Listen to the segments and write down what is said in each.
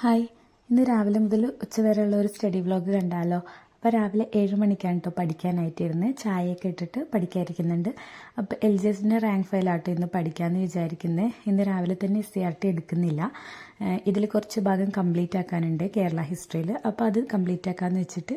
Hi, ഇന്ന് രാവിലെ മുതൽ ഉച്ചവരെയുള്ള ഒരു സ്റ്റഡി വ്ലോഗ് കണ്ടാലോ? അപ്പോൾ രാവിലെ 7 മണിക്കാണ് കേട്ടോ പഠിക്കാനായിട്ടിരുന്ന് ചായയൊക്കെ ഇട്ടിട്ട് പഠിക്കാതിരിക്കുന്നുണ്ട്. അപ്പോൾ LGSൻ്റെ റാങ്ക് ഫയലാട്ടോ ഇന്ന് പഠിക്കാമെന്ന് വിചാരിക്കുന്നത്. ഇന്ന് രാവിലെ തന്നെ CRT എടുക്കുന്നില്ല. ഇതിൽ കുറച്ച് ഭാഗം കംപ്ലീറ്റ് ആക്കാനുണ്ട് കേരള ഹിസ്റ്ററിയിൽ. അപ്പോൾ അത് കംപ്ലീറ്റ് ആക്കാമെന്ന് വെച്ചിട്ട്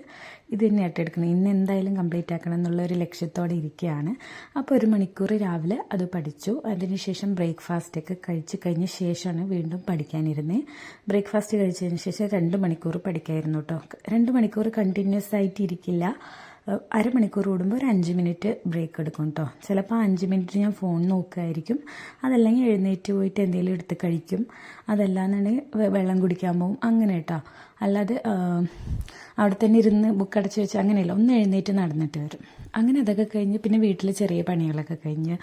ഇത് തന്നെയായിട്ട് എടുക്കുന്നത്. ഇന്ന് എന്തായാലും കംപ്ലീറ്റ് ആക്കണം എന്നുള്ള ഒരു ലക്ഷ്യത്തോടെ ഇരിക്കുകയാണ്. അപ്പോൾ 1 മണിക്കൂർ രാവിലെ അത് പഠിച്ചു. അതിനുശേഷം ബ്രേക്ക്ഫാസ്റ്റൊക്കെ കഴിച്ച് കഴിഞ്ഞ ശേഷമാണ് വീണ്ടും പഠിക്കാനിരുന്നത്. ബ്രേക്ക്ഫാസ്റ്റ് കഴിച്ചതിന് ശേഷം 2 മണിക്കൂർ പഠിക്കായിരുന്നു കേട്ടോ. 2 മണിക്കൂർ കണ്ടിന്യൂസ് ആയിട്ടിരിക്കില്ല. അരമണിക്കൂർ കൂടുമ്പോൾ ഒരു 5 മിനിറ്റ് ബ്രേക്ക് എടുക്കും കേട്ടോ. ചിലപ്പോൾ 5 മിനിറ്റ് ഞാൻ ഫോൺ നോക്കുമായിരിക്കും. അതല്ലെങ്കിൽ എഴുന്നേറ്റ് പോയിട്ട് എന്തെങ്കിലും എടുത്ത് കഴിക്കും. അതല്ലാന്നുണ്ടെങ്കിൽ വെള്ളം കുടിക്കാൻ പോകും. അങ്ങനെ കേട്ടോ. അല്ലാതെ അവിടെ തന്നെ ഇരുന്ന് ബുക്ക് അടച്ച് വെച്ച് അങ്ങനെയല്ല, ഒന്ന് എഴുന്നേറ്റ് നടന്നിട്ട് വരും. അങ്ങനെ അതൊക്കെ കഴിഞ്ഞ് പിന്നെ വീട്ടിൽ ചെറിയ പണികളൊക്കെ കഴിഞ്ഞ്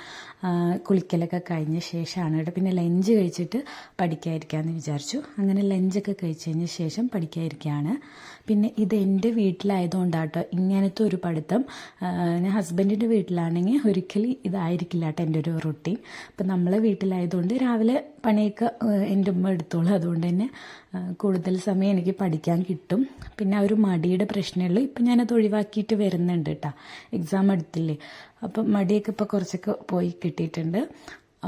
കുളിക്കലൊക്കെ കഴിഞ്ഞ ശേഷമാണ് കേട്ടോ പിന്നെ ലഞ്ച് കഴിച്ചിട്ട് പഠിക്കാതിരിക്കാമെന്ന് വിചാരിച്ചു. അങ്ങനെ ലഞ്ചൊക്കെ കഴിച്ചതിന് ശേഷം പഠിക്കാതിരിക്കുകയാണ്. പിന്നെ ഇത് എൻ്റെ വീട്ടിലായതുകൊണ്ടാട്ടോ ഇങ്ങനത്തെ ഒരു പഠിത്തം. ഞാൻ ഹസ്ബൻഡിൻ്റെ വീട്ടിലാണെങ്കിൽ ഒരിക്കലും ഇതായിരിക്കില്ല കേട്ടോ എൻ്റെ ഒരു റൊട്ടീൻ. ഇപ്പം നമ്മളെ വീട്ടിലായതുകൊണ്ട് രാവിലെ പണിയൊക്കെ എൻ്റെ ഉമ്മ എടുത്തോളൂ. അതുകൊണ്ട് തന്നെ കൂടുതൽ സമയം എനിക്ക് പഠിക്കാൻ കിട്ടും. പിന്നെ ആ ഒരു മടിയുടെ പ്രശ്നമുള്ളൂ. ഇപ്പം ഞാനത് ഒഴിവാക്കിയിട്ട് വരുന്നുണ്ട് കേട്ടോ. എക്സാം എടുത്തില്ലേ, അപ്പം മടിയൊക്കെ ഇപ്പോൾ കുറച്ചൊക്കെ പോയി കിട്ടിയിട്ടുണ്ട്.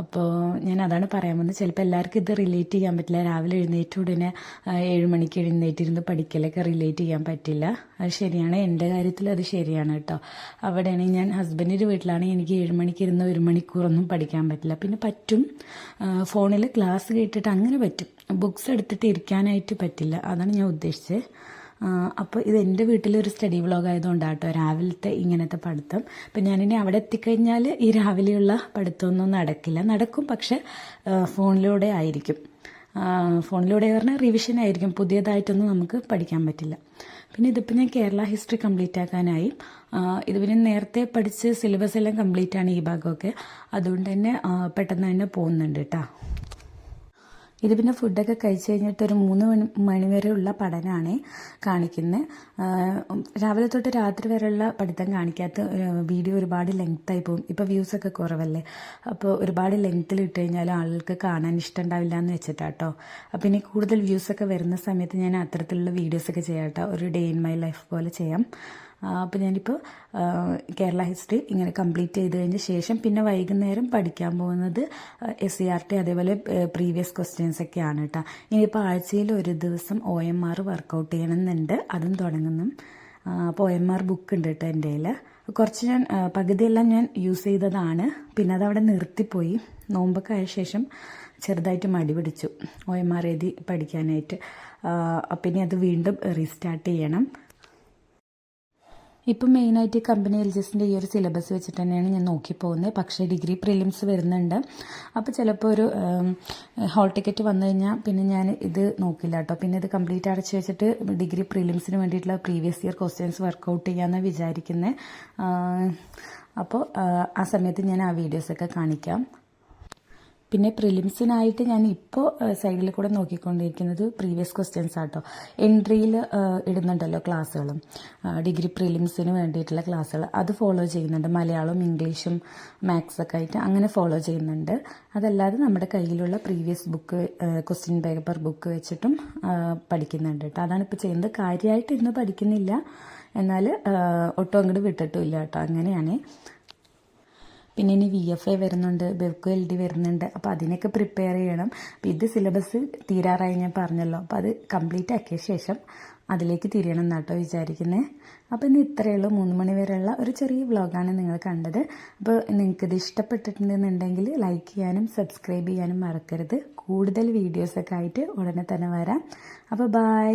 അപ്പോൾ ഞാൻ അതാണ് പറയാൻ വന്നത്. ചിലപ്പോൾ എല്ലാവർക്കും ഇത് റിലേറ്റ് ചെയ്യാൻ പറ്റില്ല. രാവിലെ എഴുന്നേറ്റ് ഉടനെ 7 മണിക്ക് എഴുന്നേറ്റിരുന്ന് പഠിക്കലൊക്കെ റിലേറ്റ് ചെയ്യാൻ പറ്റില്ല. അത് ശരിയാണ്, എൻ്റെ കാര്യത്തിൽ അത് ശരിയാണ് കേട്ടോ. അവിടെയാണെങ്കിൽ ഞാൻ ഹസ്ബൻഡിൻ്റെ വീട്ടിലാണെങ്കിൽ എനിക്ക് 7 മണിക്ക് ഇരുന്ന് 1 മണിക്കൂറൊന്നും പഠിക്കാൻ പറ്റില്ല. പിന്നെ പറ്റും, ഫോണിൽ ക്ലാസ് കേട്ടിട്ട് അങ്ങനെ പറ്റും. ബുക്സ് എടുത്തിട്ട് ഇരിക്കാനായിട്ട് പറ്റില്ല. അതാണ് ഞാൻ ഉദ്ദേശിച്ചത്. അപ്പോൾ ഇത് എൻ്റെ വീട്ടിലൊരു സ്റ്റഡി വ്ലോഗ് ആയതുകൊണ്ടാണ് കേട്ടോ രാവിലത്തെ ഇങ്ങനത്തെ പഠിത്തം. അപ്പം ഞാനിനി അവിടെ എത്തിക്കഴിഞ്ഞാൽ ഈ രാവിലെയുള്ള പഠിത്തമൊന്നും നടക്കും. പക്ഷെ ഫോണിലൂടെ ആയിരിക്കും. ഫോണിലൂടെ പറഞ്ഞാൽ റിവിഷൻ ആയിരിക്കും. പുതിയതായിട്ടൊന്നും നമുക്ക് പഠിക്കാൻ പറ്റില്ല. പിന്നെ ഇതിപ്പോൾ ഞാൻ കേരള ഹിസ്റ്ററി കംപ്ലീറ്റ് ആക്കാനായി. ഇത് പിന്നെ നേരത്തെ പഠിച്ച് സിലബസ് എല്ലാം കംപ്ലീറ്റ് ആണ് ഈ ഭാഗമൊക്കെ. അതുകൊണ്ട് തന്നെ പെട്ടെന്ന് തന്നെ പോകുന്നുണ്ട് കേട്ടോ. ഇത് പിന്നെ ഫുഡൊക്കെ കഴിച്ച് കഴിഞ്ഞിട്ട് ഒരു 3 മണി വരെയുള്ള പഠനമാണ് കാണിക്കുന്നത്. രാവിലെ തൊട്ട് രാത്രി വരെയുള്ള പഠിത്തം കാണിക്കാത്ത വീഡിയോ ഒരുപാട് ലെങ്ത്തായി പോകും. ഇപ്പോൾ വ്യൂസൊക്കെ കുറവല്ലേ, അപ്പോൾ ഒരുപാട് ലെങ്ത്തിൽ ഇട്ട് കഴിഞ്ഞാൽ ആളുകൾക്ക് കാണാൻ ഇഷ്ടമുണ്ടാവില്ല എന്ന് വെച്ചിട്ടാട്ടോ. അപ്പം ഇനി കൂടുതൽ വ്യൂസൊക്കെ വരുന്ന സമയത്ത് ഞാൻ അത്തരത്തിലുള്ള വീഡിയോസൊക്കെ ചെയ്യാം കേട്ടോ. ഒരു ഡേ ഇൻ മൈ ലൈഫ് പോലെ ചെയ്യാം. അപ്പോൾ ഞാനിപ്പോൾ കേരള ഹിസ്റ്ററി ഇങ്ങനെ കംപ്ലീറ്റ് ചെയ്ത് കഴിഞ്ഞ ശേഷം പിന്നെ വൈകുന്നേരം പഠിക്കാൻ പോകുന്നത് SCRT അതേപോലെ പ്രീവിയസ് ക്വസ്റ്റ്യൻസൊക്കെയാണ് കേട്ടോ. ഇനിയിപ്പോൾ ആഴ്ചയിൽ ഒരു ദിവസം OMR വർക്കൗട്ട് ചെയ്യണമെന്നുണ്ട്. അതും തുടങ്ങുന്നു. അപ്പോൾ OMR ബുക്ക് ഉണ്ട് കേട്ടോ എൻ്റെ കയ്യിൽ. കുറച്ച് ഞാൻ പകുതിയെല്ലാം ഞാൻ യൂസ് ചെയ്തതാണ്. പിന്നെ അതവിടെ നിർത്തിപ്പോയി. നോമ്പൊക്കെ ആയ ശേഷം ചെറുതായിട്ട് മടി പിടിച്ചു OMR എഴുതി പഠിക്കാനായിട്ട്. പിന്നെ അത് വീണ്ടും റീസ്റ്റാർട്ട് ചെയ്യണം. ഇപ്പം മെയിനായിട്ട് കമ്പനി LGSൻ്റെ ഈ ഒരു സിലബസ് വെച്ചിട്ട് തന്നെയാണ് ഞാൻ നോക്കി പോകുന്നത്. പക്ഷേ ഡിഗ്രി പ്രിലിംസ് വരുന്നുണ്ട്. അപ്പോൾ ചിലപ്പോൾ ഒരു ഹോൾ ടിക്കറ്റ് വന്നു കഴിഞ്ഞാൽ പിന്നെ ഞാൻ ഇത് നോക്കില്ല കേട്ടോ. പിന്നെ ഇത് കംപ്ലീറ്റ് അടച്ച് വെച്ചിട്ട് ഡിഗ്രി പ്രിലിംസിന് വേണ്ടിയിട്ടുള്ള പ്രീവിയസ് ഇയർ ക്വസ്റ്റ്യൻസ് വർക്കൗട്ട് ചെയ്യാമെന്നാണ് വിചാരിക്കുന്നത്. അപ്പോൾ ആ സമയത്ത് ഞാൻ ആ വീഡിയോസൊക്കെ കാണിക്കാം. പിന്നെ പ്രിലിംസിനായിട്ട് ഞാൻ ഇപ്പോൾ സൈഡിൽ കൂടെ നോക്കിക്കൊണ്ടിരിക്കുന്നത് പ്രീവിയസ് ക്വസ്റ്റ്യൻസ് ആട്ടോ. എൻട്രിയിൽ ഇടുന്നുണ്ടല്ലോ ക്ലാസ്സുകളും, ഡിഗ്രി പ്രിലിംസിന് വേണ്ടിയിട്ടുള്ള ക്ലാസ്സുകൾ അത് ഫോളോ ചെയ്യുന്നുണ്ട്. മലയാളവും ഇംഗ്ലീഷും മാത്സൊക്കെ ആയിട്ട് അങ്ങനെ ഫോളോ ചെയ്യുന്നുണ്ട്. അതല്ലാതെ നമ്മുടെ കയ്യിലുള്ള previous book question paper book വെച്ചിട്ടും പഠിക്കുന്നുണ്ട് കേട്ടോ. അതാണ് ഇപ്പോൾ ചെയ്യുന്നത്. കാര്യമായിട്ട് ഇന്ന് പഠിക്കുന്നില്ല, എന്നാൽ ഒട്ടും അങ്ങോട്ട് വിട്ടിട്ടുമില്ല കേട്ടോ. അങ്ങനെയാണ്. പിന്നെ ഇനി VFA വരുന്നുണ്ട്, ബെവ്കോ LD വരുന്നുണ്ട്. അപ്പോൾ അതിനൊക്കെ പ്രിപ്പയർ ചെയ്യണം. അപ്പോൾ ഇത് സിലബസ് തീരാറായി ഞാൻ പറഞ്ഞല്ലോ. അപ്പോൾ അത് കംപ്ലീറ്റ് ആക്കിയ ശേഷം അതിലേക്ക് തിരിയണം എന്നാട്ടോ വിചാരിക്കുന്നത്. അപ്പോൾ ഇന്ന് ഇത്രയേ ഉള്ളൂ. 3 മണി വരെയുള്ള ഒരു ചെറിയ വ്ലോഗാണ് നിങ്ങൾ കണ്ടത്. അപ്പോൾ നിങ്ങൾക്കിത് ഇഷ്ടപ്പെട്ടിട്ടുണ്ടെന്നുണ്ടെങ്കിൽ ലൈക്ക് ചെയ്യാനും സബ്സ്ക്രൈബ് ചെയ്യാനും മറക്കരുത്. കൂടുതൽ വീഡിയോസൊക്കെ ആയിട്ട് ഉടനെ തന്നെ വരാം. അപ്പോൾ ബൈ.